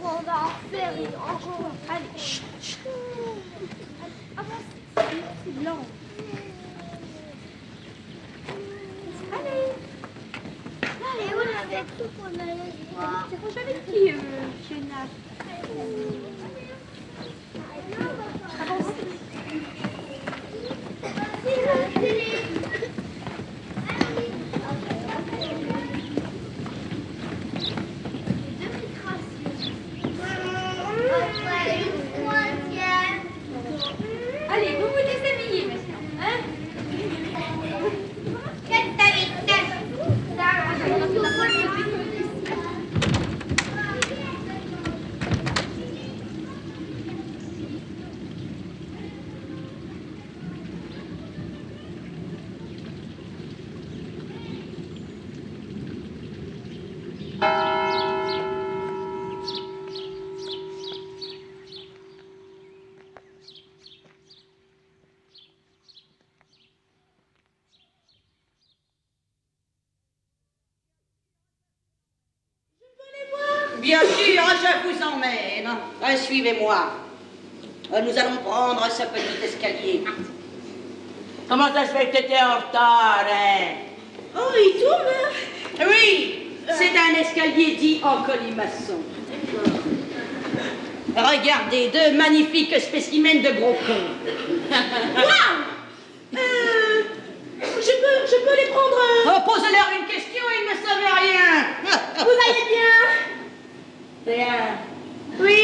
On va en faire une encore. Allez, chut, chut. Avance. C'est blanc. Allez. Et où l'avait cru qu'on allait voir? C'est rouge avec qui, Fiona? Avance. Allez, vous vous déshabillez maintenant, hein? Bien sûr, je vous emmène. Suivez-moi. Nous allons prendre ce petit escalier. Comment ça se fait que t'étais en retard, hein? Oh, il tourne? Oui, c'est un escalier dit en colimaçon. Regardez, deux magnifiques spécimens de gros cons. Waouh! Je peux les prendre... Oh, posez-leur une question, ils ne savent rien. Vous allez bien? Bien. Oui?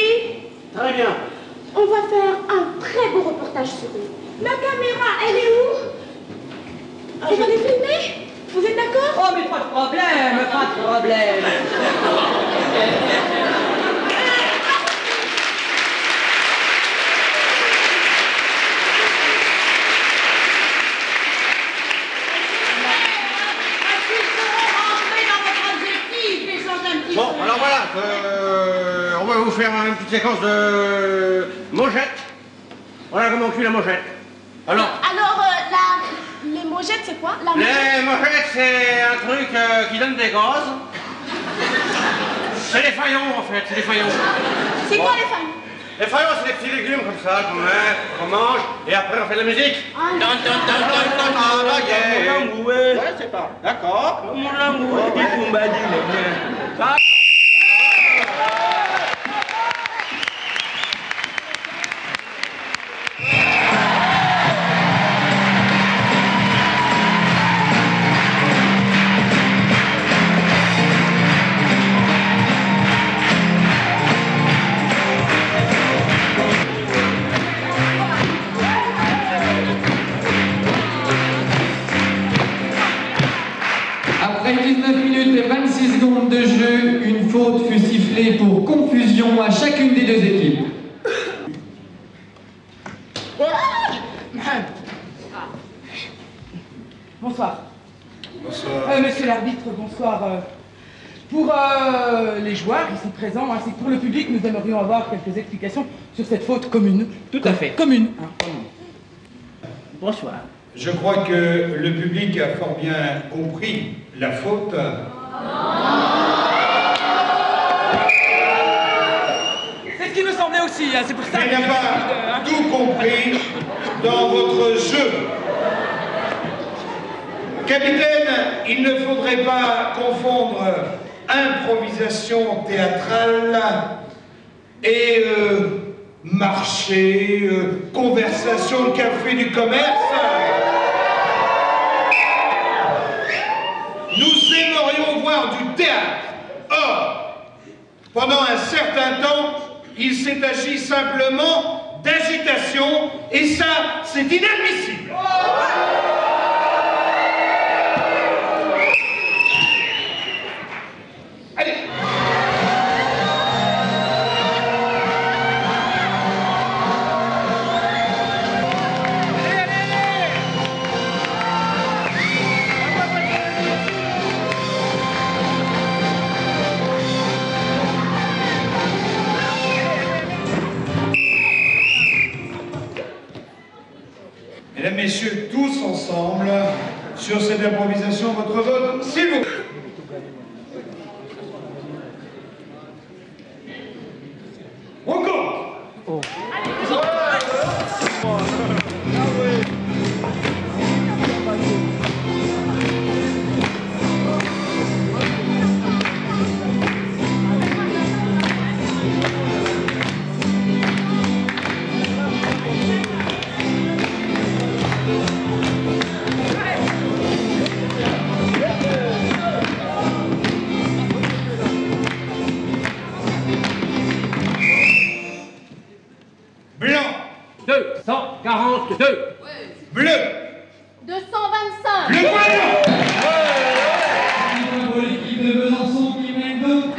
Très bien. On va faire un très beau reportage sur eux. Ma caméra, elle est où? On va les filmer? Vous êtes d'accord? Oh, mais pas de problème, pas de problème. Bon, alors voilà, on va vous faire une petite séquence de mojette. Voilà comment on cuit la mojette. Alors, les mojettes, c'est quoi? les mojettes, c'est un truc qui donne des gaz. C'est les faillons, en fait, c'est les faillons. C'est quoi les faillons? Les faillons, c'est des petits légumes comme ça qu'on met, qu'on mange, et après on fait de la musique. Ouais, c'est pas. D'accord. Après 19 minutes et 26 secondes de jeu, une faute fut sifflée pour confusion à chacune des deux équipes. Bonsoir. Bonsoir. Monsieur l'arbitre, bonsoir. Pour les joueurs ici présents, ainsi que pour le public, nous aimerions avoir quelques explications sur cette faute commune. Tout à fait. Commune. Bonsoir. Je crois que le public a fort bien compris la faute. C'est ce qui nous semblait aussi, hein, c'est pour ça Il n'a pas tout compris dans votre jeu. Capitaine, il ne faudrait pas confondre improvisation théâtrale et marché, conversation, le café du commerce. Nous aimerions voir du théâtre. Or, pendant un certain temps, il s'est agi simplement d'agitation, et ça, c'est inadmissible. Allez. Mesdames, Messieurs, tous ensemble, sur cette improvisation, votre vote, s'il vous plaît. 2. Bleu. 225. Le voyant. Pour l'équipe de Besançon qui mène donc 1-0.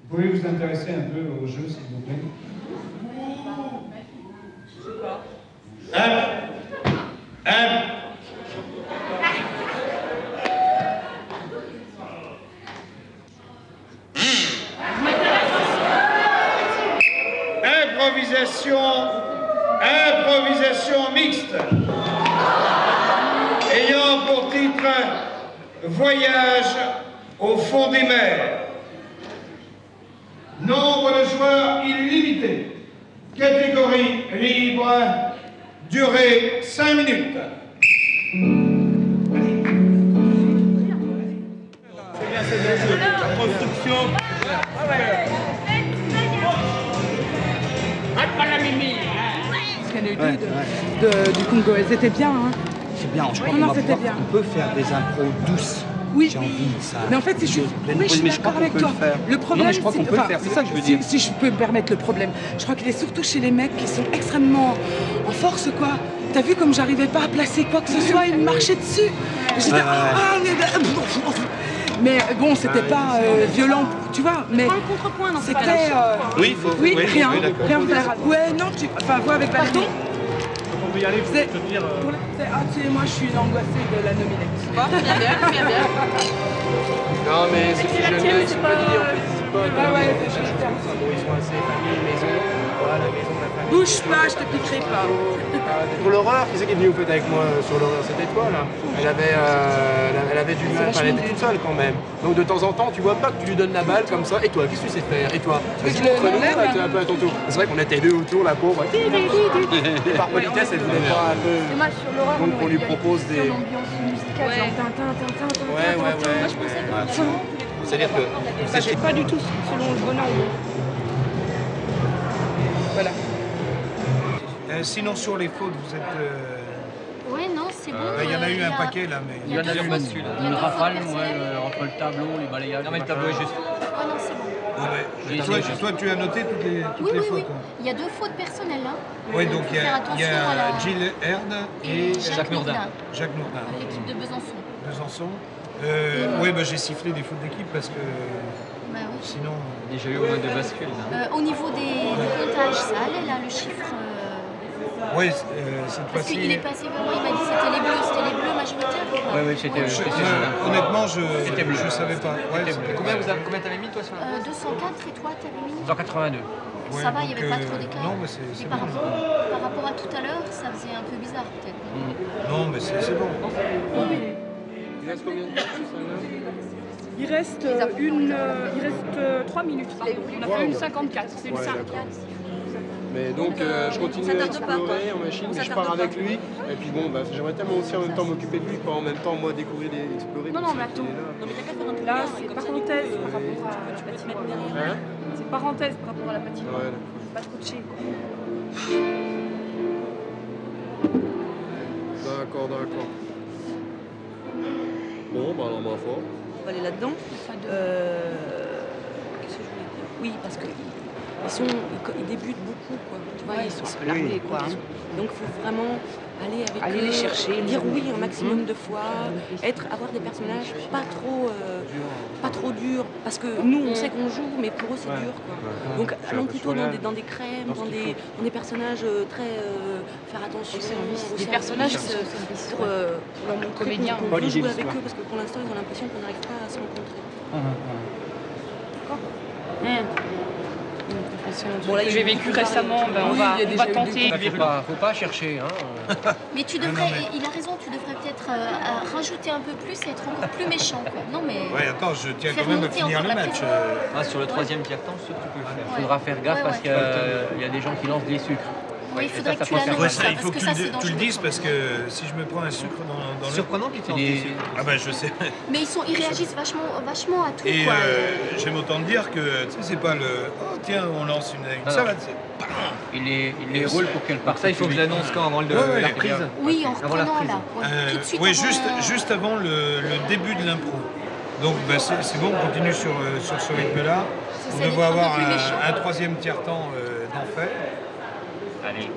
Vous pouvez vous intéresser un peu au jeu, s'il vous plaît? Improvisation mixte, ayant pour titre Voyage au fond des mers. Nombre de joueurs illimité. Catégorie libre. Durée 5 minutes. C'est bien. La construction. Pas la mimi. Ce qu'elle a eu du Congo, elles étaient bien. Hein. C'est bien, je crois Non, qu'on c'était va bien. pouvoir, on peut faire des impros douces. Oui. J'ai envie de ça. Mais en fait, si je suis d'accord avec toi. Le problème, non, mais je crois qu'on peut le faire, c'est ça que je veux dire. Si je peux me permettre le problème, je crois qu'il est surtout chez les mecs qui sont extrêmement en force, quoi. T'as vu comme j'arrivais pas à placer quoi que ce soit, ils me marchaient dessus. J'étais mais bon, c'était pas violent, tu vois. Mais Prends le contrepoint dans c'était. Oui, faut. Oui, rien faire. Ouais, non, enfin, vois avec Valérie. On peut y aller, faut te dire. Ah, tu sais, moi, je suis une angoissée de la nominette. Bien. Non, mais c'est plus jeune, ils sont pas liés, en fait, ils sont pas. Ouais, Ils sont assez famille, maison, voilà, la maison, la famille. bouge pas, je te piquerai pas. Pour l'horreur, qui c'est qui est venu au fait avec moi sur l'horreur? C'était toi, là. Elle avait du mal, elle était toute seule quand même. Donc de temps en temps, tu vois pas que tu lui donnes la balle comme ça. Et toi, qu'est-ce que tu sais faire? Et toi? Vas-y, montre-nous, un peu à ton tour. C'est vrai qu'on était deux autour, la pauvre. Et par politesse, elle voulait pas un peu. Moi, sur l'horreur, Donc on lui propose des. ambiance musicale, genre Tintin. Ouais. Moi, je pensais que C'est-à-dire que. Ça, j'ai pas du tout selon le bonhomme. Voilà. Sinon, sur les fautes, vous êtes... Ouais, non, c'est bon. Il y en a eu un paquet, là, mais... Il y en a deux bascules. Une rafale, entre le tableau, les balayages. Non, mais le tableau est juste. Ouais, non, c'est bon. Toi, tu as noté toutes les fautes. Oui. Il y a 2 fautes personnelles, là. Oui, donc il y a Gilles Herd et Jacques Nourdin. Jacques Nourdin. L'équipe de Besançon. Besançon. Oui, j'ai sifflé des fautes d'équipe parce que Bah oui. sinon... Déjà eu au moins 2 bascules. Au niveau des comptages, ça allait, là, le chiffre. Oui, cette Parce fois-ci... qu'il est passé vers moi, il m'a dit que c'était les bleus majoritaires. Oui, c'était. Honnêtement, je savais pas. Ouais, Combien t'avais mis toi sur la 204 et toi, t'avais mis 182. Ça va, il n'y avait pas trop d'écart. Non, mais c'est par bon. rapport à tout à l'heure, ça faisait un peu bizarre, peut-être. Non, mais c'est bon. Il reste combien de temps Il reste 3 minutes, pardon. On a fait une 54, c'est une 5. Mais donc je continue à explorer en machine, mais je pars avec lui. Et puis bon, j'aimerais tellement aussi en même temps m'occuper de lui, pas en même temps moi découvrir et explorer. Non, mais attends. Là, c'est parenthèse par rapport à la patinoire. C'est parenthèse par rapport à la patinoire. Ouais, pas trop de chez quoi. D'accord. Bon, alors ma foi. On va aller là-dedans. Qu'est-ce que je voulais dire? Oui, parce que ils débutent beaucoup, quoi. Tu vois, ils sont un peu largués, quoi. Hein. Donc il faut vraiment aller avec eux, les chercher, dire oui un maximum de fois, avoir des personnages pas trop durs, parce que nous on sait qu'on joue, mais pour eux c'est dur, quoi. Donc allons plutôt dans des crèmes, dans des personnages très faire attention des personnages sur leur montrer qu'on veut jouer avec eux, parce que pour l'instant ils ont l'impression qu'on n'arrive pas à se rencontrer. D'accord. Bon, là, j'ai vécu récemment, on va tenter. Faut pas chercher. Hein. Mais tu devrais, il a raison, tu devrais peut-être rajouter un peu plus et être encore plus méchant, quoi. Non, mais. Ouais, attends, je tiens quand même à finir le match. Sur le 3e tiers-temps, ce que tu peux le faire. Il faudra faire gaffe parce qu'il y a des gens qui lancent des sucres. Oui, il faudrait que tu l'annonces, Ouais, ça, il faut parce que que ça, c'est tu le dangereux. dises parce que si je me prends un sucre dans le... Surprenant qu'ils tentent des sucres. Ah bah je sais. Mais ils réagissent vachement à tout, Et quoi. j'aime autant te dire que tu sais, c'est pas le oh tiens on lance une salade, c'est Il les roule pour qu'elle parte. Ça, il faut que je l'annonce quand avant la reprise. Oui, en reprenant là. Ouais, tout de suite oui, avant- juste avant le début de l'impro. Donc bah, c'est bon, on continue sur ce rythme-là. On ça, devrait les avoir trucs un peu plus méchants. un troisième tiers-temps d'enfer. Avec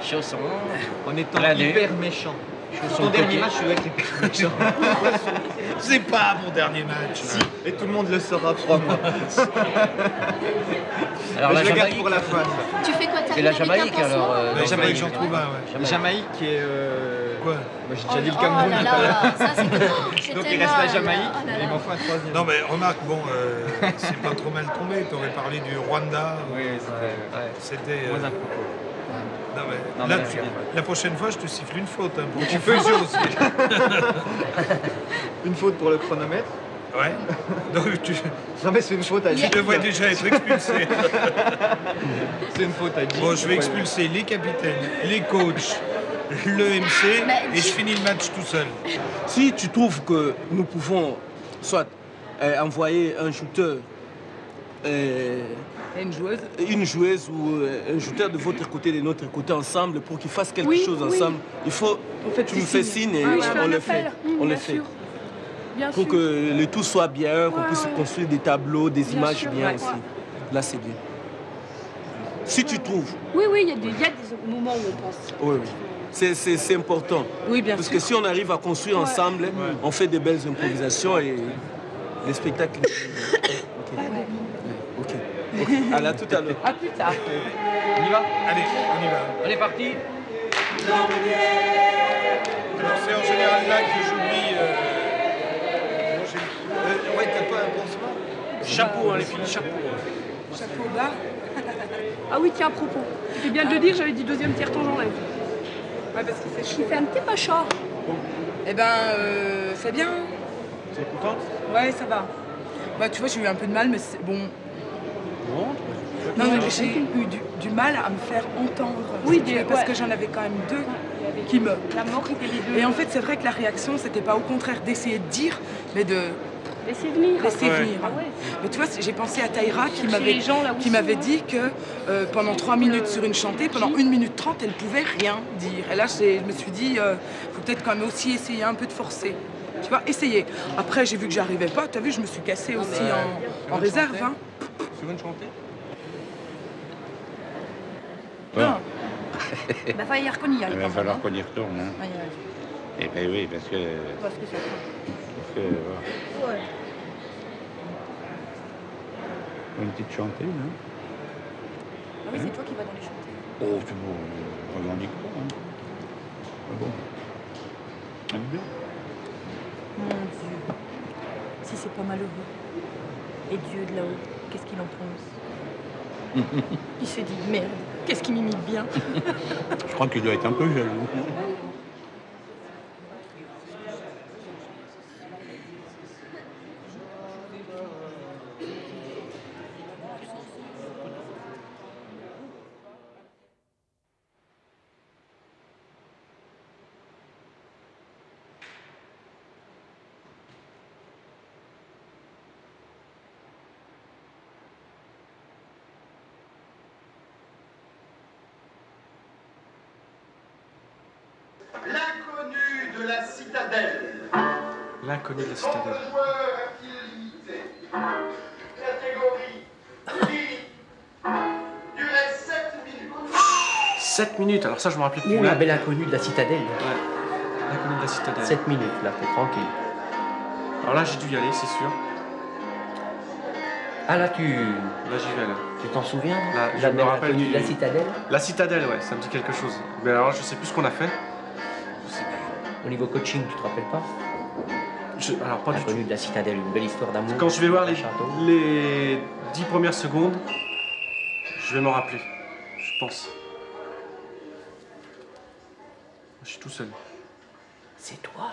chaussons. En étant Blindé. hyper méchant. Chaussons Ton dernier coquets. match, je vais être hyper méchant. C'est pas mon dernier match. Si, et tout le monde le saura, crois-moi. Alors Mais la je le garde Jamaïque. pour la fin. Tu fais quoi? C'est la Jamaïque alors. La Jamaïque, j'en trouve un, ouais. Jamaïque qui est... Quoi? Bah, j'ai déjà dit le Oh Cameroun là tout à l'heure. là, ça c'est... Oh, Donc j'étais il reste la mal. Jamaïque, Oh là et là. il m'en faut un troisième. Non mais remarque, bon, c'est pas trop mal tombé. T'aurais parlé du Rwanda. Oui, C'était... moins un propos. Non mais, Non, là, mais c'est bien. la prochaine fois, je te siffle une faute. Hein, pour Tu peux aussi. Une faute pour le chronomètre. Ouais. Donc tu Non mais c'est une faute à 10. devrais déjà être expulsé. C'est une faute à 10. Bon, je vais expulser les capitaines, les coachs, le MC et je finis le match tout seul. Si tu trouves que nous pouvons soit envoyer un shooter, une joueuse ou un shooter de votre côté et de notre côté ensemble pour qu'ils fassent quelque chose ensemble, il faut tu me fais signe et on le fait. On le fait. Pour que le tout soit bien, qu'on puisse construire des tableaux, des images bien aussi. Là, c'est bien. Si tu trouves. Oui, il y a des moments où on pense. Oui, oui. C'est important. Oui, bien Parce sûr. que si on arrive à construire ensemble, on fait de belles improvisations et les spectacles. Ok. Allez, à tout à l'heure. À plus tard. On y va? Allez, on y va. Allez, parti. Alors c'est en général là que j'oublie... ouais, t'as pas un pansement? Chapeau, hein, les filles, chapeau. Chapeau bas. Ah oui, tiens, à propos. Tu fais bien de le dire, j'avais dit deuxième tiers-temps, j'enlève. Ouais, parce que c'est chaud. Il fait un petit peu chaud. Eh ben, c'est bien. Tu es contente? Ouais, ça va. Bah, tu vois, j'ai eu un peu de mal, mais c'est bon. Non, mais j'ai eu du mal à me faire entendre. Oui, si tu veux, parce que j'en avais quand même deux qui me... La mort était les deux. Et en fait, c'est vrai que la réaction, c'était pas au contraire d'essayer de dire, mais de laisser venir. laisser venir. Ah ouais. Mais tu vois, j'ai pensé à Taïra qui Chercher les gens là où qui ils m'avait sont. dit que pendant 3 minutes sur une chantée, pendant 1 minute 30, elle pouvait rien dire. Et là, je me suis dit, faut peut-être quand même aussi essayer un peu de forcer. Tu vois, essayer. Après, j'ai vu que j'arrivais pas. Tu as vu, je me suis cassée aussi en réserve. Hein. Tu veux une chantée? Non. Il va falloir qu'on y aille. Il va falloir qu'on y retourne. Hein. Aïe, aïe. Eh bien oui, parce que... Parce que ça craint. voilà. Ouais. Une petite chantée, non? Ah oui, c'est toi qui vas dans les chantiers. Oh, c'est bon, on revendique pas. Hein. Ah bon. Ah bien. Mon Dieu, si c'est pas malheureux. Et Dieu de là-haut, qu'est-ce qu'il en pense? Il s'est dit, merde, qu'est-ce qui m'imite bien? Je crois qu'il doit être un peu jaloux. L'inconnu de la citadelle. L'inconnu de la citadelle. Nombre de joueurs a-t-il limité? Catégorie limite. Durée 7 minutes. 7 minutes, alors ça je me rappelais plus. Ouh, la belle inconnue de la citadelle. Ouais. L'inconnu de la citadelle. 7 minutes, là, t'es tranquille. Alors là j'ai dû y aller, c'est sûr. Ah là, Là j'y vais là. tu t'en souviens? Là, je La me belle rappelle inconnue du... de la citadelle? La citadelle, ouais, ça me dit quelque chose. Mais alors je sais plus ce qu'on a fait. Je sais plus. Au niveau coaching, tu te rappelles pas? Alors pas du tout. L'inconnu de la citadelle, une belle histoire d'amour. Quand je vais voir Un château. les 10 premières secondes, je vais m'en rappeler, je pense. Je suis tout seul. C'est toi?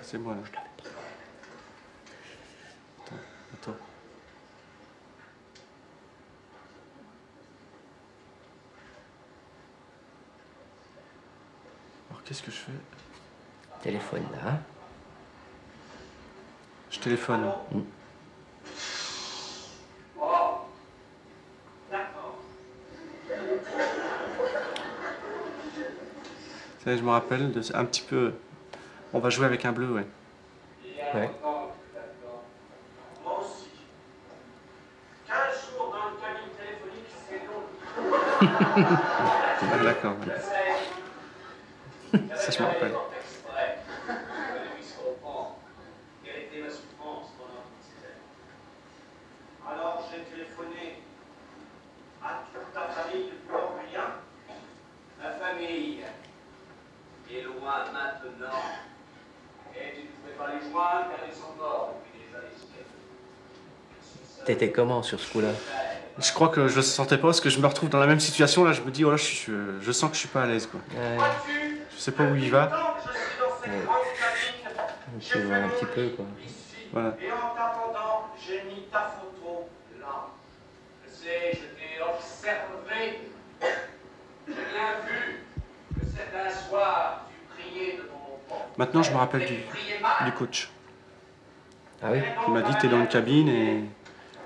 C'est moi là. Attends. Qu'est-ce que je fais? Téléphone là. Hein? Je téléphone. Ça y est, je me rappelle de un petit peu. On va jouer avec un bleu, ouais. Ouais. Moi aussi. 15 jours dans le cabine téléphonique, c'est long. Ah, d'accord. Ouais. Ça, je me rappelle. Alors j'ai téléphoné à toute ta famille depuis Orléans. Ma famille est loin maintenant. Et tu ne pouvais pas les joindre car ils sont morts depuis déjà des siècles. T'étais comment sur ce coup-là? Je crois que je le sentais pas parce que je me retrouve dans la même situation. Là, je me dis, oh là, je sens que je suis pas à l'aise, quoi. Ouais. Je sais pas où il va. Tu vois un petit peu, quoi. Voilà. Et en t'attendant, j'ai mis ta photo là. Je sais, je t'ai observé. J'ai bien vu que certains soirs, tu priais devant mon porte. Maintenant, je me rappelle du coach. Ah oui? Il m'a dit, t'es dans une cabine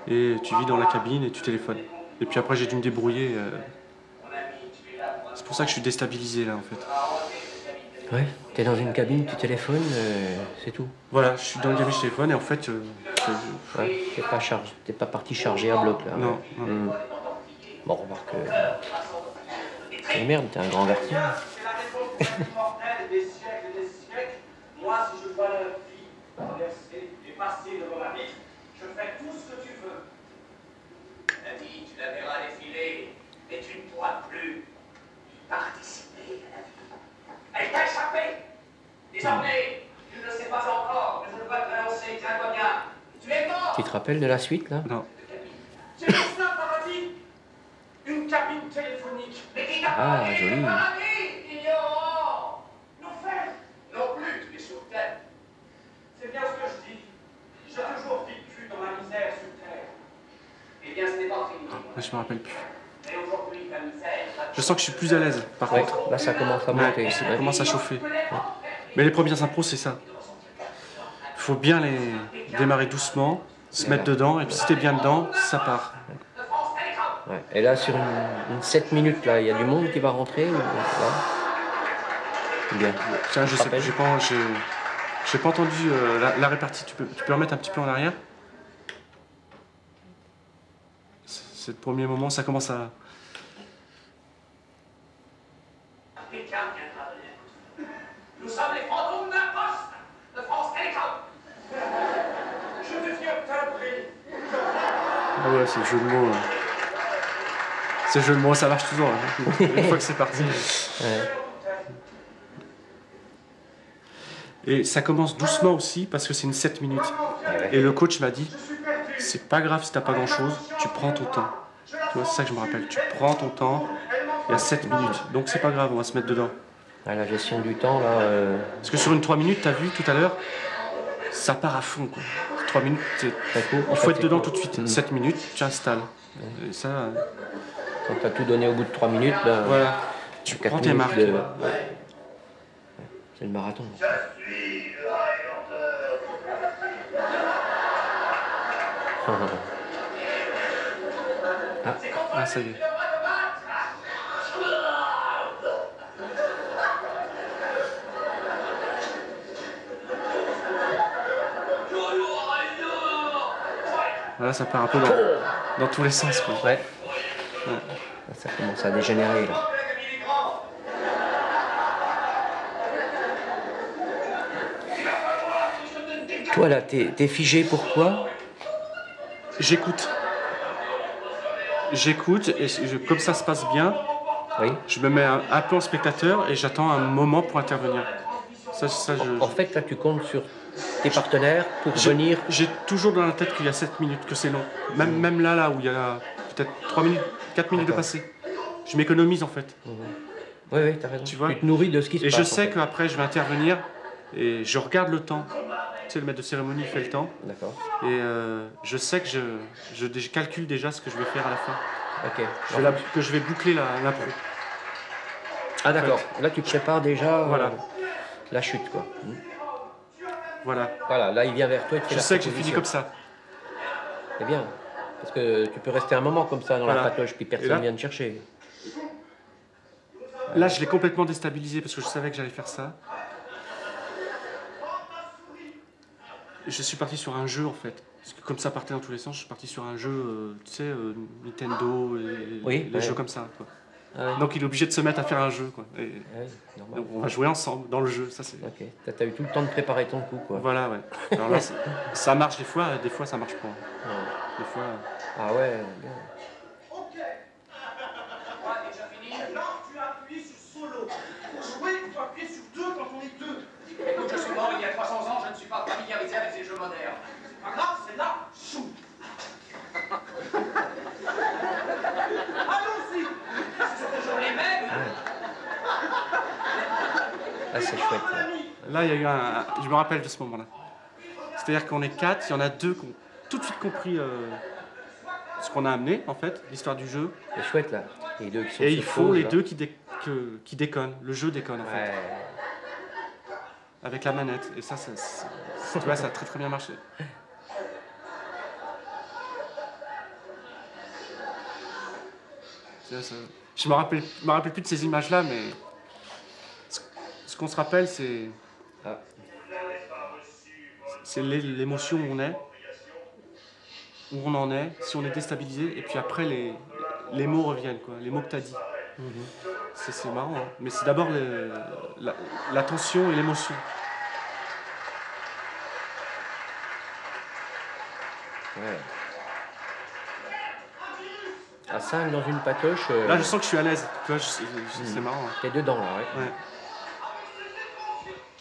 et tu vis dans la cabine et tu téléphones. Et puis après, j'ai dû me débrouiller. C'est pour ça que je suis déstabilisé, là, en fait. Ouais, t'es dans une cabine, tu téléphones, c'est tout. Voilà, je suis dans une cabine, je téléphone et en fait... Ouais, t'es pas parti charger à bloc, là. Non. Ouais. Bon, remarque... Mais merde, t'es un grand garçon. C'est la réponse immortelle des siècles et des siècles. Moi, si je vois la vie traverser et passer devant ma vitre, je fais tout ce que tu veux. La vie, tu la verras défiler, mais tu ne pourras plus participer à la vie. Elle t'a échappé. Désormais, tu ne le sais pas encore, mais je dois te l'annoncer, tiens-toi bien. Tu es mort. Tu te rappelles de la suite, là? Non. C'est pour ça, paradis. Une cabine téléphonique. Mais qui t'a parlé joli. de paradis, ignorant. L'enfer. Non plus, tu es sur terre. C'est bien ce que je dis. J'ai toujours vécu dans la misère sur terre. Eh bien, ce n'est pas fini. Je me rappelle plus. Et aujourd'hui, ta misère... Je sens que je suis plus à l'aise, par contre. Là, ça commence à monter. Ouais, ça commence à chauffer. Mais les premières impros, c'est ça. Il faut bien les démarrer doucement, se mettre dedans, et puis si t'es bien dedans, ça part. Ouais. Et là, sur une 7 minutes, là, il y a du monde qui va rentrer ou... Là. Bien. Tiens, je sais pas, j'ai pas entendu la répartie. Tu peux remettre un petit peu en arrière? C'est le premier moment, ça commence à... Nous sommes les fantômes d'un poste de France Télécom. Je deviens timbré. Ah ouais, c'est le jeu de mots. C'est le jeu de mots, ça marche toujours. Hein. Une fois que c'est parti. Ouais. Et ça commence doucement aussi parce que c'est une 7 minutes. Et le coach m'a dit, c'est pas grave si t'as pas grand chose, tu prends ton temps. Tu vois, c'est ça que je me rappelle. Tu prends ton temps, il y a 7 minutes. Donc c'est pas grave, on va se mettre dedans. Ah, la gestion du temps, là... Parce que sur une 3 minutes, t'as vu tout à l'heure, ça part à fond, quoi. 3 minutes, il faut être dedans tout de suite. 7 minutes, tu installes. Et ça... Quand t'as tout donné au bout de 3 minutes, ben... Voilà. Tu prends tes marques. De... C'est le marathon. Ah, ça y est. Voilà, ça part un peu dans tous les sens, quoi. Ouais. Ça commence à dégénérer, là. Toi, là, t'es figé, pourquoi? J'écoute. J'écoute, et comme ça se passe bien, oui. Je me mets un peu en spectateur et j'attends un moment pour intervenir. En fait, là, tu comptes sur tes partenaires pour venir... J'ai toujours dans la tête qu'il y a 7 minutes, que c'est long. Même là où il y a peut-être 3 minutes, 4 minutes de passé. Je m'économise, en fait. Oui, t'as raison. Tu vois, tu te nourris de ce qui se passe. Et je sais qu'après, je vais intervenir et je regarde le temps. Tu sais, le maître de cérémonie fait le temps. D'accord. Et je sais que je calcule déjà ce que je vais faire à la fin. Ok. Que je vais boucler l'impro. Ah d'accord, là tu prépares déjà voilà. La chute quoi. Voilà. Voilà, là il vient vers toi et tu fais Je la sais que j'ai proposition. fini comme ça. C'est bien, parce que tu peux rester un moment comme ça dans Voilà. la patoche puis personne Et là- vient te chercher. Là, je l'ai complètement déstabilisé parce que je savais que j'allais faire ça. Et je suis parti sur un jeu en fait. Parce que comme ça partait dans tous les sens, je suis parti sur un jeu, tu sais, Nintendo et Oui, les ouais. jeux comme ça. Quoi. Ah ouais. Donc il est obligé de se mettre à faire un jeu. Quoi. Et normal. donc, on va jouer ensemble dans le jeu. Ça, c'est... Ok, t'as eu tout le temps de préparer ton coup quoi. Voilà, ouais. Alors là, ça marche des fois ça marche pas. Ouais. Des fois... Ah ouais, bien. Non, tu appuies sur solo. Pour jouer, il faut appuyer sur 2 quand on est 2. Écoute, je suis mort il y a 300 ans, je ne suis pas familiarisé avec ces jeux modernes. C'est pas grave, c'est là, chou. Allons-y. Ce sont toujours les mêmes. Ah c'est chouette. Là, il y a eu un... Je me rappelle de ce moment-là. C'est-à-dire qu'on est 4, il y en a 2 qui ont tout de suite compris ce qu'on a amené, en fait, l'histoire du jeu. C'est chouette là. Les deux qui sont Et sur il faut pause, les là. 2 qui déconnent. Le jeu déconne, en fait. Avec la manette. Et ça, tu vois, ça a très très bien marché. Je me rappelle plus de ces images-là, mais ce qu'on se rappelle, c'est l'émotion où on est, où on en est, si on est déstabilisé, et puis après les mots reviennent, quoi, les mots que tu as dit. C'est marrant, hein. Mais c'est d'abord la tension et l'émotion. Ouais. À 5 dans une patoche. Là, je sens que je suis à l'aise. Tu vois, c'est marrant. Hein. T'es dedans là, ouais.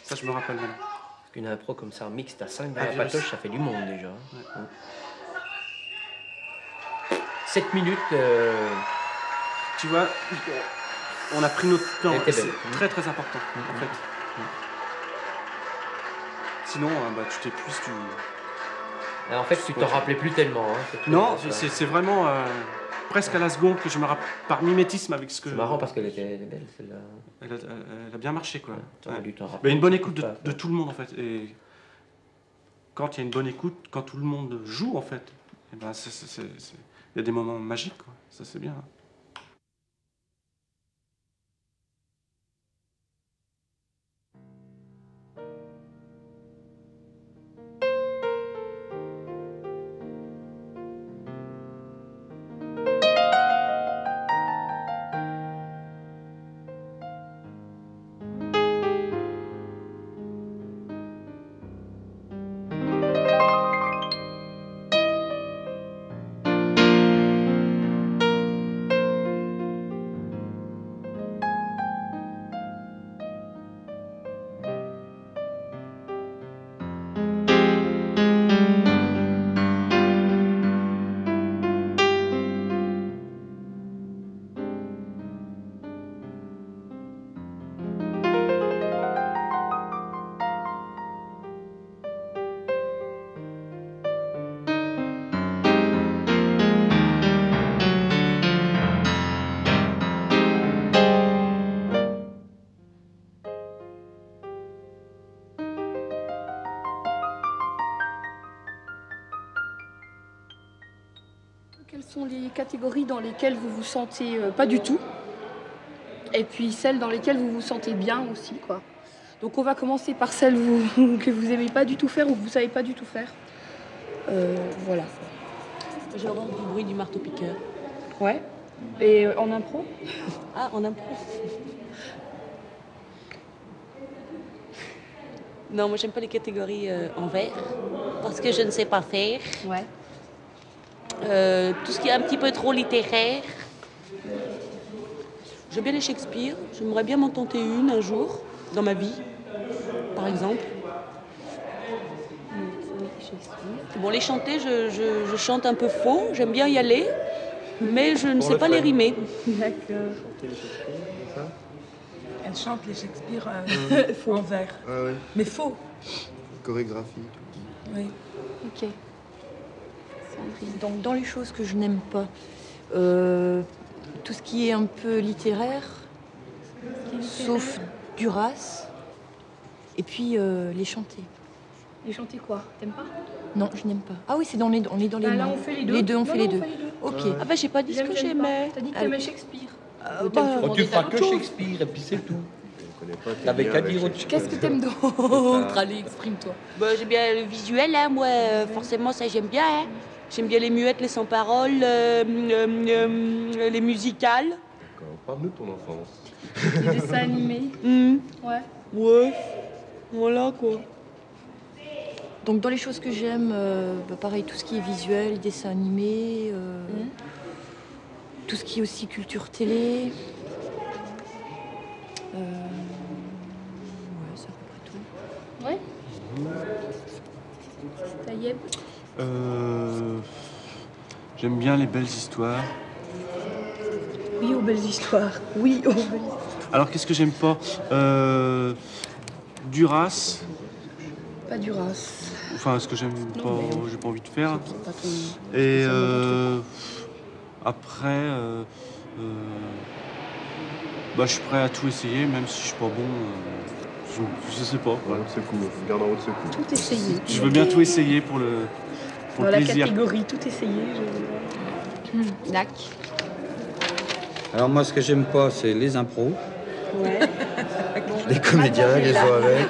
Ça, je me rappelle même. Une impro comme ça, mixte à 5 dans Un la virus. patoche, ça fait du monde déjà. 7 minutes. Tu vois, on a pris notre temps. Elle était C'est belle. très très important, en fait. Sinon, bah, tu t'épuises, tu... En fait, tu t'en rappelais plus tellement. Hein, Non, c'est vraiment presque à la seconde que je me rappelle, par mimétisme avec ce que... C'est marrant parce qu'elle était belle, celle-là. Elle a bien marché, quoi. T'aurais dû t'en rappeler. Mais une bonne écoute de tout le monde, en fait. Et quand il y a une bonne écoute, quand tout le monde joue, en fait, et ben il y a des moments magiques, quoi. Ça, c'est bien. Quelles sont les catégories dans lesquelles vous vous sentez pas du tout? Et puis celles dans lesquelles vous vous sentez bien aussi, quoi. Donc on va commencer par celles que vous aimez pas du tout faire ou que vous savez pas du tout faire. Voilà. J'ai horreur du bruit du marteau-piqueur. Ouais. Et en impro? Ah, en impro. Non, moi j'aime pas les catégories en vers parce que je ne sais pas faire. Ouais. Tout ce qui est un petit peu trop littéraire. J'aime bien les Shakespeare. J'aimerais bien m'en tenter une un jour dans ma vie, par exemple. Bon, les chanter, je chante un peu faux. J'aime bien y aller, mais je ne sais pas les rimer. D'accord. Elle chante les Shakespeare en vers. Ah ouais. Mais faux. Chorégraphie, tout. Oui. Ok. Donc, dans les choses que je n'aime pas, tout ce qui est un peu littéraire, Sauf Duras. Et puis les chanter. Les chanter quoi? T'aimes pas? Non, je n'aime pas. Ah oui, on est dans les Bah, mains. là, on fait les deux. Les deux, on fait les deux. Ok. Ah bah j'ai pas dit ce que j'aimais. T'as dit que t'aimais Shakespeare. Tu feras que Shakespeare et puis c'est tout. T'avais qu'à dire autre chose. Qu'est-ce que t'aimes d'autre? Allez, exprime-toi. Bah, j'aime bien le visuel, hein, moi, forcément, ça j'aime bien. Hein. J'aime bien les muettes, les sans-paroles, les musicales. D'accord, parle-nous de ton enfance. Les dessins animés. Ouais. Ouais, voilà quoi. Donc dans les choses que j'aime, pareil, tout ce qui est visuel, dessins animés, tout ce qui est aussi culture télé. Ouais, c'est à peu près tout. Ouais. Taïeb. J'aime bien les belles histoires. Oui aux belles histoires. Oui aux belles histoires. Alors qu'est-ce que j'aime pas? Duras. Pas Duras. Enfin, ce que j'aime pas, j'ai pas envie de faire. Pas ton... Et après, bah, je suis prêt à tout essayer, même si je suis pas bon. Je sais pas. Ouais, c'est cool. Garde en haut de ce coup. Tout essayer. Je veux bien tout essayer pour le Dans la plaisir. catégorie tout essayer. Dac. Alors moi, ce que j'aime pas, c'est les impros. Ouais. Les comédiens, les gens avec.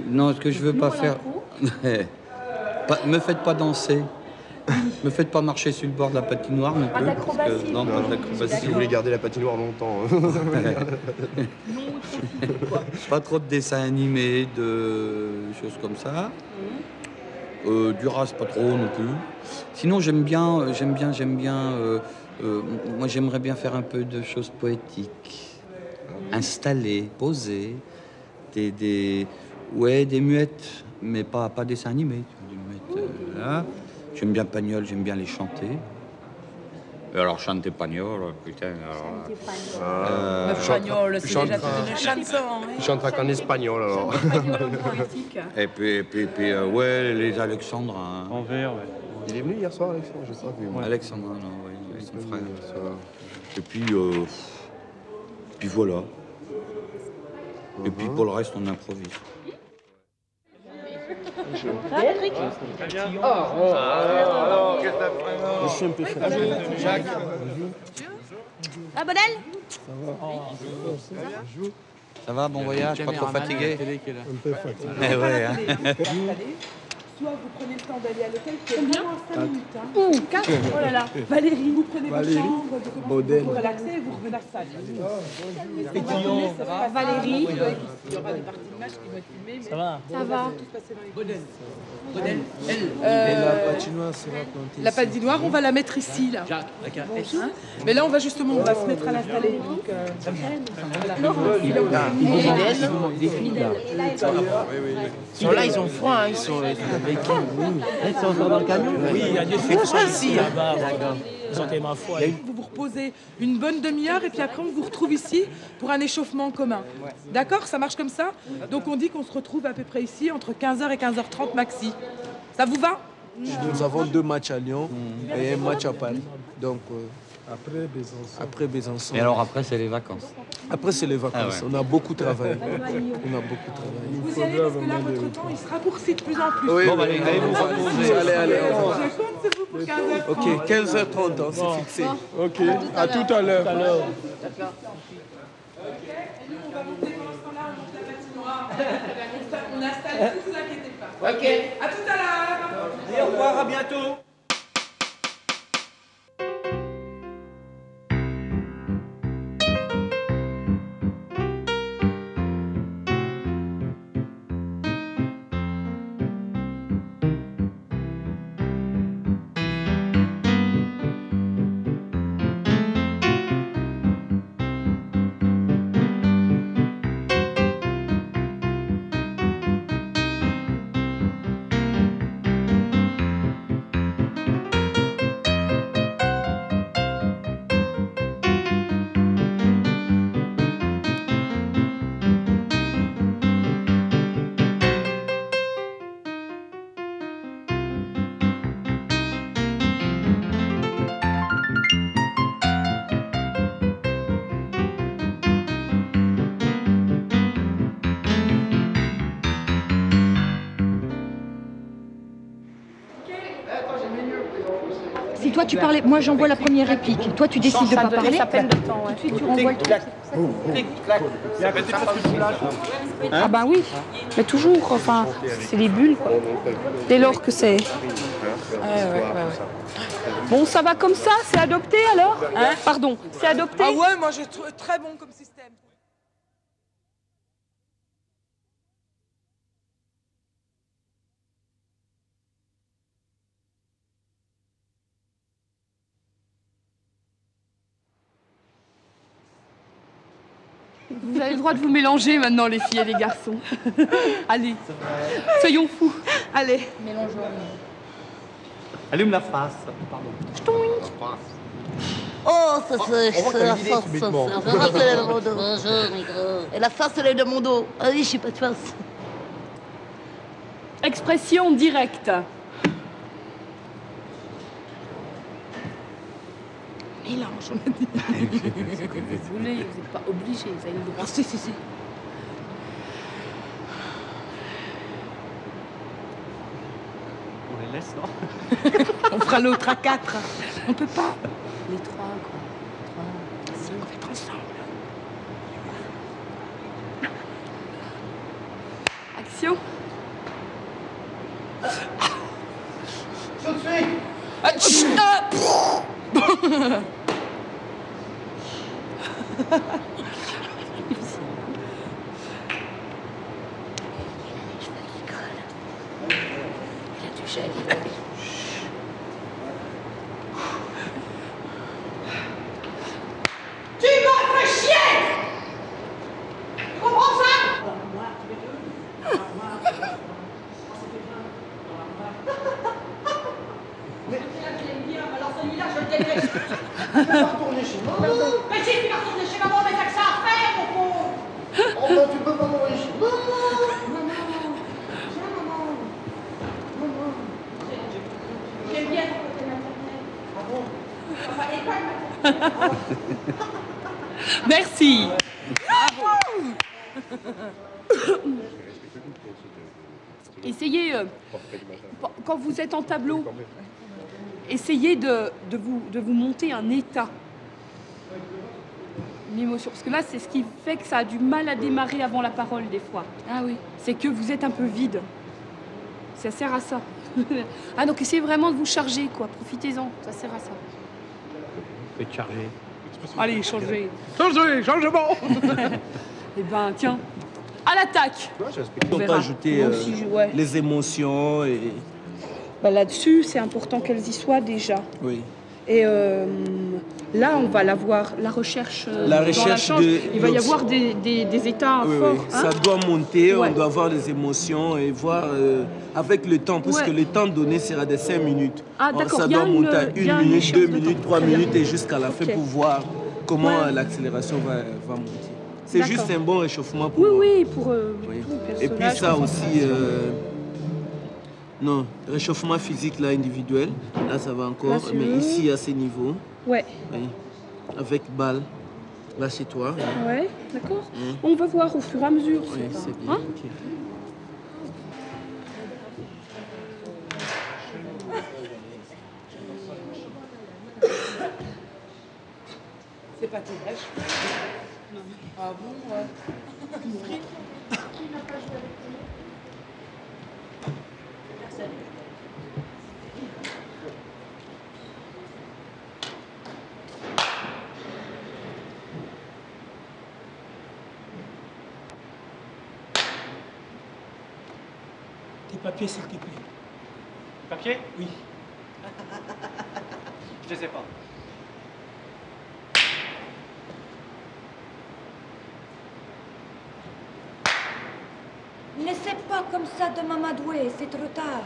Non, ce que je veux pas faire... me faites pas danser. Me faites pas marcher sur le bord de la patinoire non plus. d'acrobatie. Non, pas d'acrobatie. Si vous voulez garder la patinoire longtemps. Pas trop de dessins animés, de choses comme ça. Duras, pas trop non plus. Sinon, j'aime bien. Moi, j'aimerais bien faire un peu de choses poétiques. Installer, poser, des muettes, mais pas dessins animés. Des muettes, là. J'aime bien Pagnol, j'aime bien les chanter. Et alors, chanter Pagnol, putain, alors... Pagnol, c'est déjà toute une chanson. Il chantera qu'en espagnol, alors. Et puis ouais, les Alexandrins. En vert, ouais. Il est venu hier soir, Alexandre? Je sais pas vu. Alexandrin, non, ouais, son frère. Et puis voilà. Et puis pour le reste, on improvise. Patrick. Alors, qu'est-ce que t'as fait? Je suis un peu fatigué. Jacques. Ah, Bonel. Ça va, bon voyage, pas trop fatigué? Un peu fatigué. Eh ouais, hein. Soit vous prenez le temps d'aller à l'hôtel, qui est vraiment 5 minutes. Hein. 4. Oh là là. Valérie. Vous prenez votre chambre, vous relaxez et vous revenez à la salle. Valérie. Il y aura des parties de match qui vont être filmées. Ça va? Ça va. Tout se passer dans les Bonel. Et la patinoire sera plantée. La patinoire, on va la mettre ici, là. Hein? Mais là, on va justement, on va se mettre à l'installer. Donc, Ils sont là, ils ont froid, hein. Ils sont avec qui? Ils sont encore dans le camion? Oui, il y a des frictions ici, là-bas. Ils ont tellement froid. vous vous reposez une bonne demi-heure et puis après, on vous retrouve ici pour un échauffement commun. D'accord? Ça marche comme ça? Donc, on dit qu'on se retrouve à peu près ici entre 15h et 15h30 maxi. Ça vous va? Nous avons 2 matchs à Lyon et un match à Paris. Donc, après Besançon. Et alors après, c'est les vacances. Après, c'est les vacances. Ah ouais. On a beaucoup travaillé. Vous y allez parce que là, votre temps, il se raccourcit de plus en plus. Oui, bon, allez, vous reposez. Allez, au revoir. Je compte sur vous pour 15h30. Ok, 15h30, hein, c'est fixé. Ok, à tout à l'heure. D'accord. Et nous, on va monter pendant ce temps-là, on monte la patinoire. On installe tout, vous inquiétez pas. Ok. À tout à l'heure. Et au revoir, à bientôt. toi tu parlais, moi j'envoie la première réplique. Toi tu décides de pas parler. Ça peine de temps, ouais. Tout de suite tu renvoies le truc. Ah bah oui, mais toujours, enfin, c'est les bulles, quoi. Dès lors que c'est... Ouais. Bon, ça va comme ça? C'est adopté, alors? Hein? Pardon, c'est adopté? Ah ouais, moi j'ai trouvé très bon comme système. Vous avez le droit de vous mélanger maintenant, les filles et les garçons. Allez, soyons fous. Allez. Mélangeons. Allume la face. Pardon. Oh, ça c'est On voit que t'as une idée subitement. Et la face, elle est de mon dos. Ah oui, je suis pas de face. Expression directe. Mélange, on a dit. Vous voulez, vous n'êtes pas obligés, vous avez le droit. Si. On les laisse, non? On fera l'autre à 4. On peut pas. Les 3, quoi. 3. Si, on va être ensemble. Action. Tout de suite. Tu m'as fait chier! Tu comprends ça? Alors celui-là, je le déteste. Tu vas retourner chez moi. Mais si tu vas retourner chez maman, mais t'as que ça à faire, mon pauvre. Oh bah tu peux pas m'envoyer chez moi. J'aime bien ton côté maternel. Ah bon? Merci. Essayez, quand vous êtes en tableau, essayez de vous monter un état. Une émotion. Parce que là, c'est ce qui fait que ça a du mal à démarrer avant la parole, des fois. Ah oui. C'est que vous êtes un peu vide. Ça sert à ça. Ah, donc essayez vraiment de vous charger, quoi. Profitez-en, ça sert à ça. Faites charger. Allez, changez. Changement. Eh ben, tiens, à l'attaque. On peut ajouter les émotions et... Bah, là-dessus, c'est important qu'elles y soient déjà. Oui. Et là, on va l'avoir, la recherche. La recherche il va y avoir des états forts. Oui. Ça doit monter, on doit avoir les émotions et voir avec le temps, puisque le temps donné sera de 5 minutes. Ah, d'accord. Ça doit monter à 1 minute, 2 minutes, 3 minutes et jusqu'à la fin pour voir comment l'accélération va monter. C'est juste un bon réchauffement pour... Oui, pour tout et puis ça aussi... non, réchauffement physique là, individuel, là ça va encore, là, mais ici à ces niveaux, oui, avec balle, là c'est toi. Ouais, d'accord. On va voir au fur et à mesure. Oui, c'est bien. Hein? Okay. C'est pas tes brèches. Non. Ah bon, ouais. Tes papiers, s'il te plaît. Papiers? Oui. Je sais pas. N'essaie pas comme ça de m'amadouer, c'est trop tard.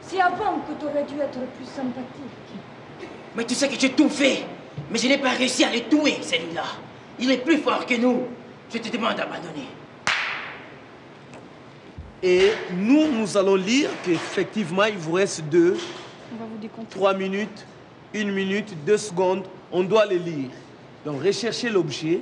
C'est avant que tu aurais dû être plus sympathique. Mais tu sais que j'ai tout fait. Mais je n'ai pas réussi à le tuer, celui-là. Il est plus fort que nous. Je te demande d'abandonner. Et nous allons lire qu'effectivement, il vous reste 2, 3 minutes, 1 minute, 2 secondes. On doit les lire. Donc, recherchez l'objet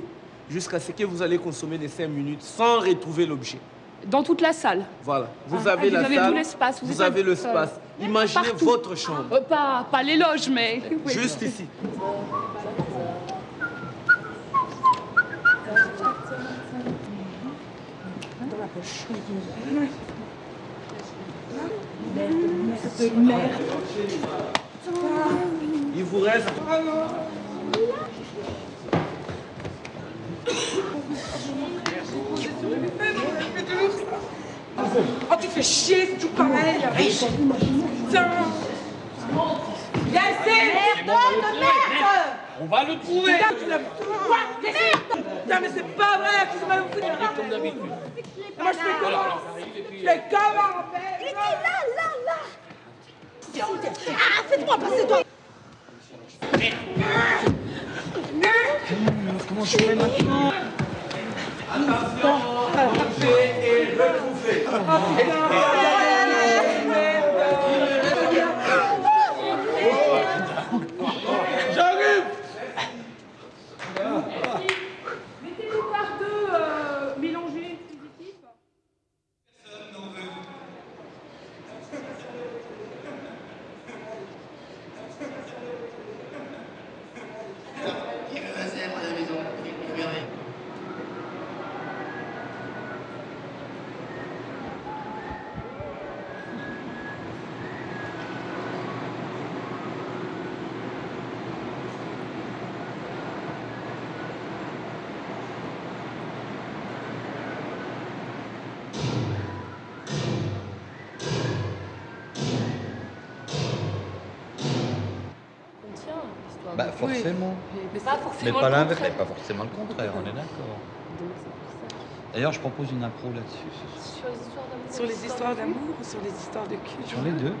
jusqu'à ce que vous allez consommer les 5 minutes sans retrouver l'objet. Dans toute la salle. Voilà. Vous avez la avez salle, tout l'espace. vous avez l'espace. Imaginez partout. votre chambre. Pas les loges, mais... Oui. Juste ici. Dans la poche. Merde. Il vous reste... Oh, tu fais chier, c'est toujours pareil. Putain. Yacine, merde. On va le trouver. Putain, tu l'as... Quoi? Putain, mais c'est pas vrai. Tu vas me foutre. Comme d'habitude. Moi, je fais comment? Je fais comment? Là. Ah, fais-toi passer, toi. Comment je fais maintenant? Attention, bouffez et rebouffez. J'arrive. Mettez-vous par deux, mélangez, positif. Bah forcément. Mais pas forcément. Mais pas le l'inverse, contraire. pas forcément le contraire, on est d'accord. D'ailleurs, je propose une impro là-dessus. Sur les histoires d'amour ou sur les histoires de cul? Sur les deux.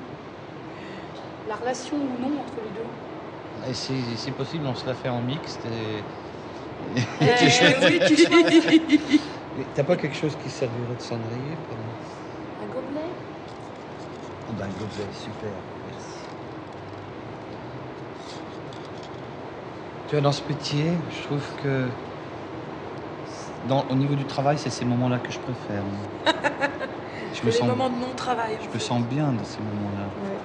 La relation ou non entre les deux. Et si possible, on se la fait en mixte et... Oui, tu choisis. T'as pas quelque chose qui servirait de cendrier pour... Un gobelet? Ah ben, un gobelet, super, merci. Tu vois, dans ce métier, je trouve que... au niveau du travail, c'est ces moments-là que je préfère. Je me sens... les moments de non-travail. Je me sens bien dans ces moments-là. Ouais.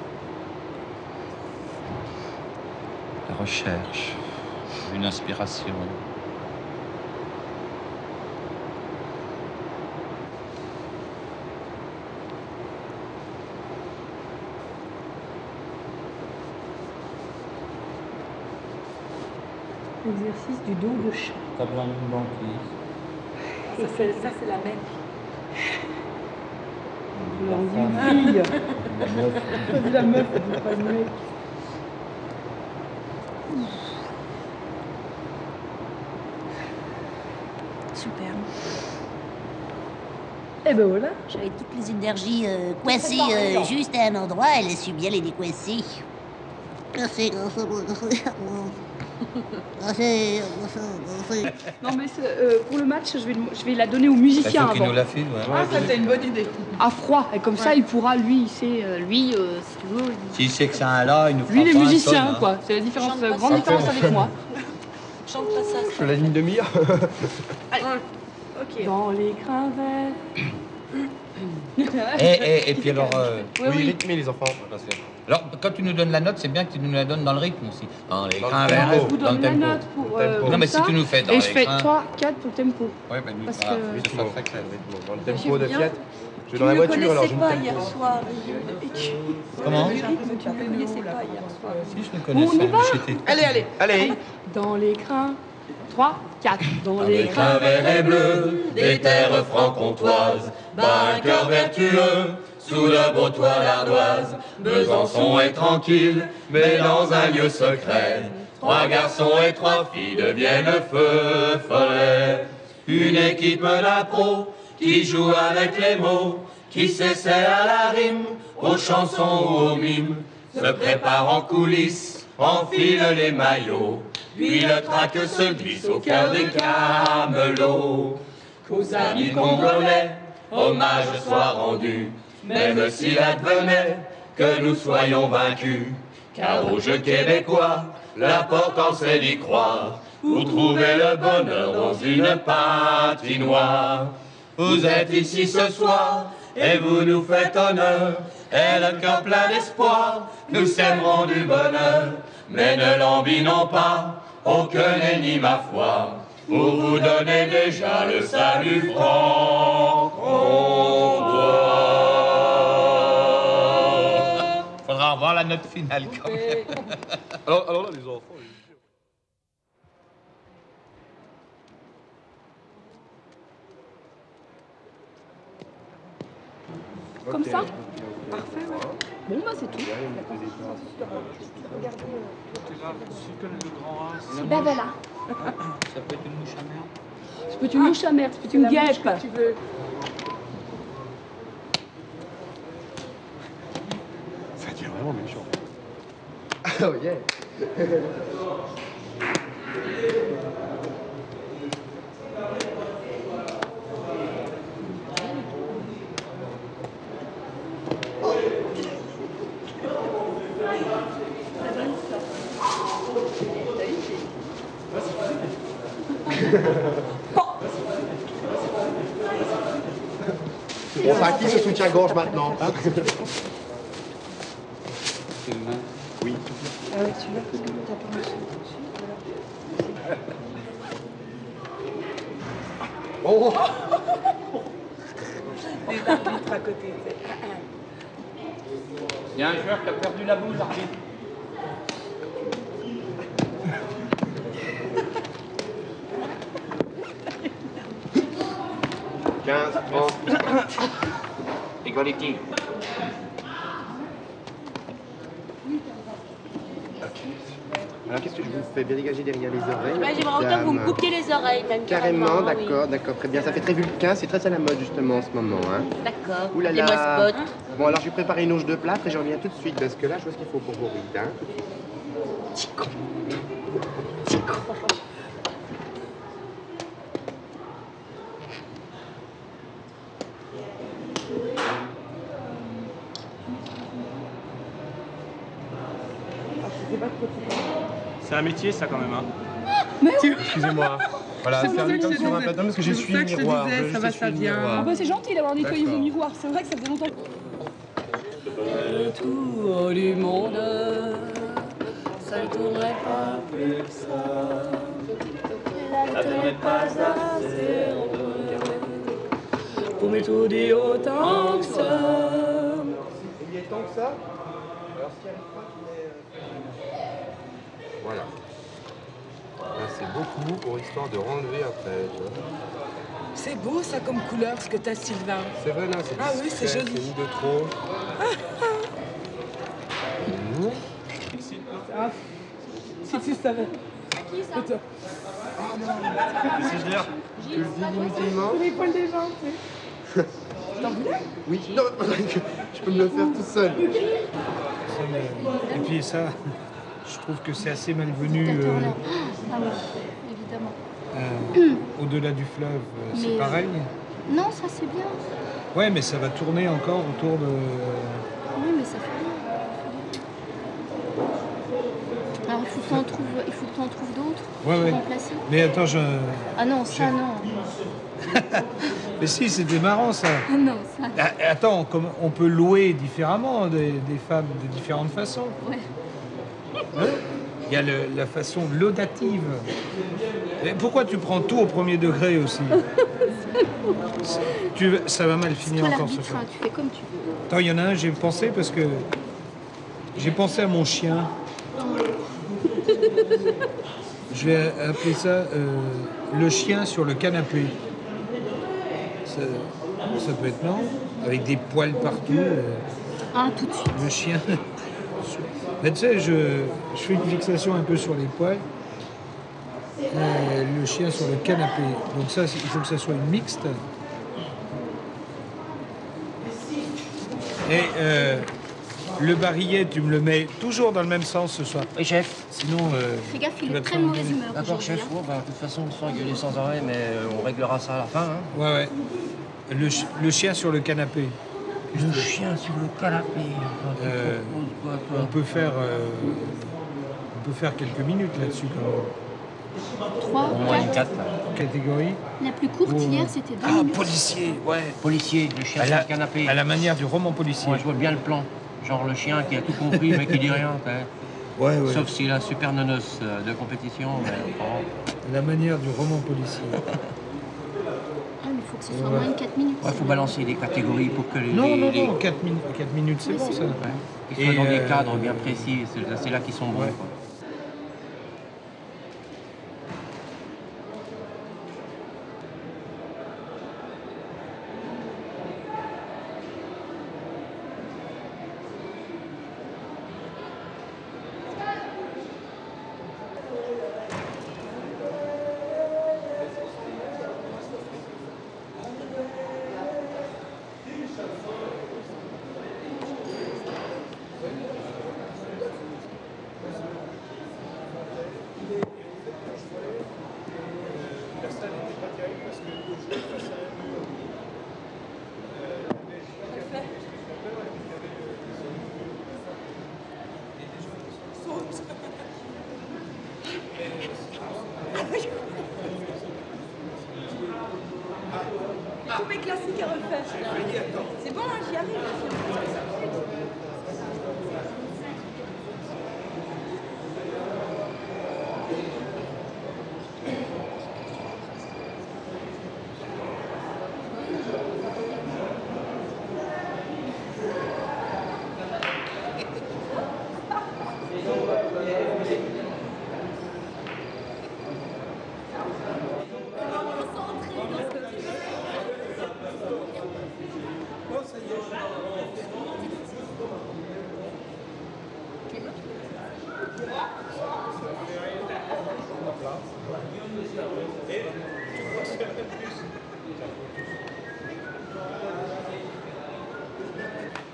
La recherche, une inspiration. L'exercice du dos de chat. T'as besoin d'une banquise. Ça, c'est la même. La fille. La meuf. La meuf, elle dit pas le mec. Super. Et ben voilà. J'avais toutes les énergies coincées juste à un endroit, elle a su bien les décoincer. Non mais pour le match, je vais la donner au musicien avant. Il faut qu'il nous la file, ouais. Ah, ça c'est une bonne idée. À froid, et comme ça il pourra, lui, il sait, si tu veux. S'il sait que c'est un là, il nous fera Lui, il est pas un musicien, tonne, hein. quoi. C'est la différence, grande différence avec moi. Chante pas ça. Je fais la ligne demi-heure. Allez. Ok. Dans les crevettes. Et puis alors... Oui, rythmez les enfants. Alors, quand tu nous donnes la note, c'est bien que tu nous la donnes dans le rythme aussi. Dans les Dans le crevettes, tempo. Je vous dans le donne la tempo. note pour Non, mais ça, si tu nous fais dans et les je fais crins. 3, 4 pour le tempo. Ouais, ben nous, Parce voilà, que- rythme, ça fait Dans le tempo de bien. Fiat. Je vais dans la voiture alors. Tu ne connaissais pas hier soir. Comment? Tu ne connaissais pas hier soir. Si, je le connaissais. On y va? J'étais- Allez. Allez. Dans les crins. 3, 4. Dans Les les crins verts et bleus, des terres franc-comtoises, bat un cœur vertueux, sous le beau toit l'ardoise. Besançon est tranquille, mais dans un lieu secret, 3 garçons et 3 filles deviennent feu follet. Une équipe d'impro qui joue avec les mots, qui s'essaie à la rime, aux chansons ou aux mimes, se prépare en coulisses, enfile les maillots. Puis le trac se glisse au cœur des camelots. Qu'aux amis congolais, hommage soit rendu, même s'il advenait que nous soyons vaincus. Car au jeu québécois, l'important c'est d'y croire, pour trouver le bonheur dans une patinoire. Vous êtes ici ce soir et vous nous faites honneur. Et le cœur plein d'espoir, nous sèmerons du bonheur. Mais ne l'embinons pas, aucun n'est ni ma foi, pour vous donner déjà le salut franc-comtois. Faudra revoir la note finale quand même. Alors là, les enfants... Comme ça? Parfait, ouais. Bon, bah c'est tout. Ben voilà. Ça peut être une mouche à merde. Ça peut être une mouche à merde, ça peut être une guêpe. Tu veux. Ça devient vraiment méchant. Oh yeah. Bon, ça active ce soutien-gorge maintenant. Hein? Oui. Ah ouais, celui-là, parce que t'as pas reçu. Oh. Les arbitres à côté, tu sais. Il y a un joueur qui a perdu la boule, arbitre. Égalité. Alors qu'est-ce que je vous fais bien dégager derrière les oreilles? J'aimerais autant que vous me coupiez les oreilles, même Carrément, d'accord, oui. d'accord, très bien. Ça fait très vulcain, c'est très à la mode justement en ce moment. Hein. D'accord. Ouh là Dis-moi là. spot. Bon, alors je vais préparer une auge de plâtre et je reviens tout de suite parce que là, je vois ce qu'il faut pour vos rides. Hein. Petit con. Petit con. C'est un métier, ça, quand même. Hein. Excusez-moi. Voilà, faire du comme sur un plateau parce que je suis miroir. Ça va, ça vient. Ah bah c'est gentil d'avoir nettoyé vos miroirs. C'est vrai que ça faisait longtemps. Le tour du monde, ça ne tournerait pas plus que ça. Ça ne tournerait pas assez pour m'étourdir autant que ça. Il y a tant que ça. Alors s'il n'y arrive pas, tu mets... Voilà. Là, c'est beaucoup pour histoire de renlever après, tu vois. C'est beau ça comme couleur ce que t'as, Sylvain. C'est vrai là, c'est ah oui, c'est joli. C'est ni de trop. Ah, si tu savais. Qui ça? Tu le dis inutilement. C'est les poils des gens, tu sais. T'en voulais? Oui, non, je peux me le faire tout seul. Et puis ça, je trouve que c'est assez malvenu. Ah oui, évidemment. Au-delà du fleuve, c'est pareil. Non, ça c'est bien. Ouais, mais ça va tourner encore autour de... Oui, mais ça fait rien. Alors il faut que tu en trouves d'autres pour remplacer. Mais attends, Ah non, ça non. Mais si, c'était marrant ça. Ah non, ça. Attends, on peut louer différemment des femmes de différentes façons. Ouais. Hein? Il y a la façon laudative. Et pourquoi tu prends tout au premier degré aussi? Ça va mal finir encore ce soir. Tu fais comme tu veux. Attends, il y en a un, j'ai pensé parce que j'ai pensé à mon chien. Je vais appeler ça le chien sur le canapé. Ça peut être non, avec des poils partout. Ah, tout de suite. Le chien. Mais tu sais, je fais une fixation un peu sur les poils. Le chien sur le canapé. Donc ça, il faut que ça soit une mixte. Et le barillet, tu me le mets toujours dans le même sens ce soir. Oui, chef. Sinon, fais gaffe, il est très mauvaise humeur. D'accord, chef. Oh, bah, de toute façon, on se fait engueuler sans arrêt, mais on réglera ça à la fin. Hein. Ouais. Le chien sur le canapé. Le chien sur le canapé. On peut faire quelques minutes là-dessus quand même. 3, Au moins 4. 4. Catégorie. La plus courte hier, c'était 2 Ah, minutes. policier, ouais. Policier, le chien sur le canapé. À la manière du roman policier. Moi, je vois bien le plan. Genre le chien qui a tout compris, mais qui dit rien. Ouais, ouais. Sauf s'il a super nonos de compétition. Mais, la manière du roman policier. Ah, mais il faut que ce soit moins de 4 minutes. Il faut balancer des catégories pour que les... Non, 4 minutes, c'est bon, ça. Ouais. Ils soient dans des cadres bien précis, c'est là qu'ils sont bons. Ouais. Quoi. Tous mes classiques à refaire. C'est bon, hein, j'y arrive.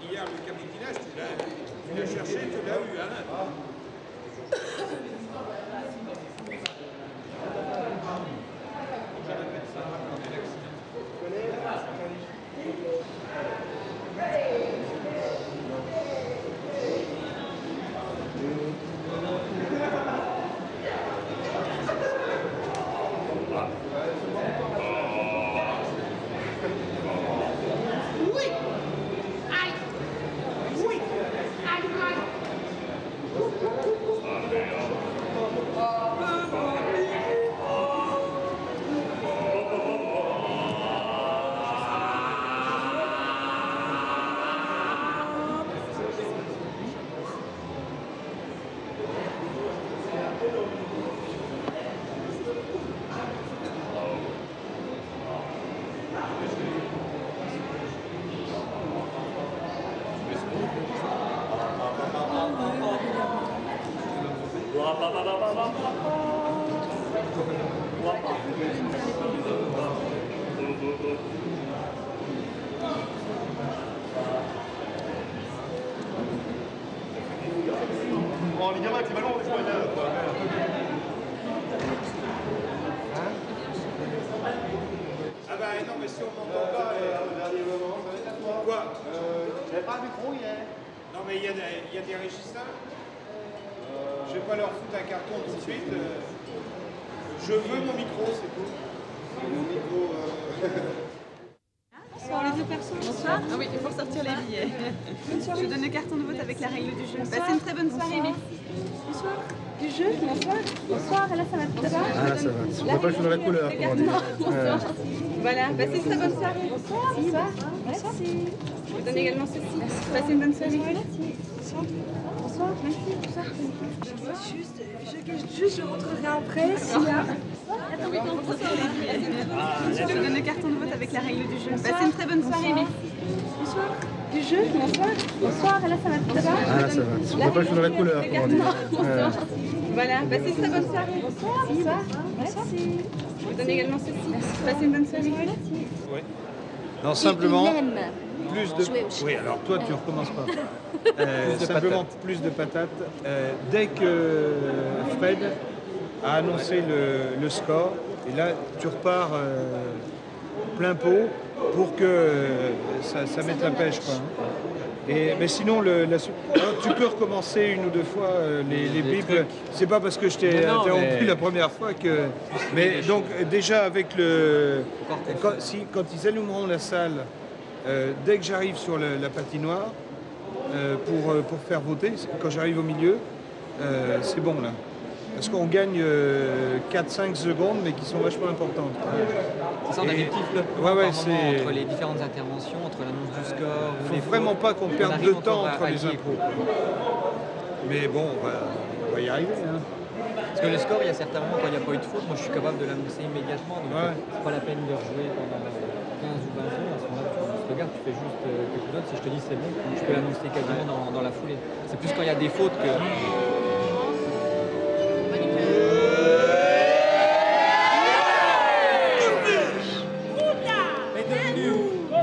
Hier, le cabinage, tu l'as cherché, tu l'as eu, hein. Bon, les gamins avec les ballons, on les voit là. Ah bah non, mais si on m'entend pas, Au dernier moment, ça va être à toi. quoi J'avais pas un micro hier. Non, mais il y a des régisseurs. Je vais pas leur foutre un carton tout de suite. Je veux mon micro, c'est tout. Mon micro. Bonsoir les deux personnes. Bonsoir. Ah oui, il faut sortir les billets. Je donne le carton de vote avec la règle du jeu. Passez une très bonne soirée, merci. Bonsoir. Du jeu, bonsoir. Bonsoir, et là ça va tout ça va. Ah là ça va. On voit pas le feu dans la couleur, comme on dit. Bonsoir. Voilà, passez une très bonne soirée. Bonsoir. Bonsoir. Merci. Je vous donne également ceci. Passez une bonne soirée. Merci. Bonsoir. Bonsoir. Merci. Bonsoir. Je rentrerai après. Attends, oui, je vous donne le carton de vote avec la règle du jeu. Passez une très bonne soirée, merci. Bonsoir. Du jeu, bonsoir. Bonsoir, et là ça va tout ça va. Ah là ça va. On voit pas le feu dans la couleur, comme on dit. Bonsoir. Voilà, passez une très bonne soirée. Bonsoir. Bonsoir. Merci. Je vous donne également ceci. Passez une bonne soirée. Merci. Ouais. Non, simplement. Plus de... Oui, alors toi, tu recommences pas. Simplement plus de patates. Dès que Fred a annoncé le score, et là, tu repars plein pot, pour que ça mette la pêche, quoi. Mais sinon, alors, tu peux recommencer une ou deux fois les bibles. C'est pas parce que je t'ai interrompu la première fois que... Mais donc, déjà, avec quand ils allumeront la salle, dès que j'arrive sur la patinoire, pour faire voter, quand j'arrive au milieu, c'est bon, là. Parce qu'on gagne 4-5 secondes, mais qui sont vachement importantes. C'est ça, on a des petits flops entre les différentes interventions, entre l'annonce du score... Il ne faut vraiment pas qu'on perde de temps entre les impros. Mais bon, on va y arriver. Hein. Parce que le score, il y a certains moments, quand il n'y a pas eu de faute, moi je suis capable de l'annoncer immédiatement. Donc c'est pas la peine de rejouer pendant 15 ou 20 secondes. À ce moment-là, tu regardes, tu fais juste quelque chose. Si je te dis c'est bon, tu peux l'annoncer quasiment dans la foulée. C'est plus quand il y a des fautes que...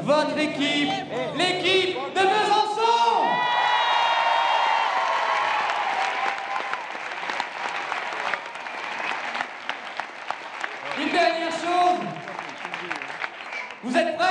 Votre équipe, l'équipe de Besançon. Une dernière chose. Vous êtes prêts?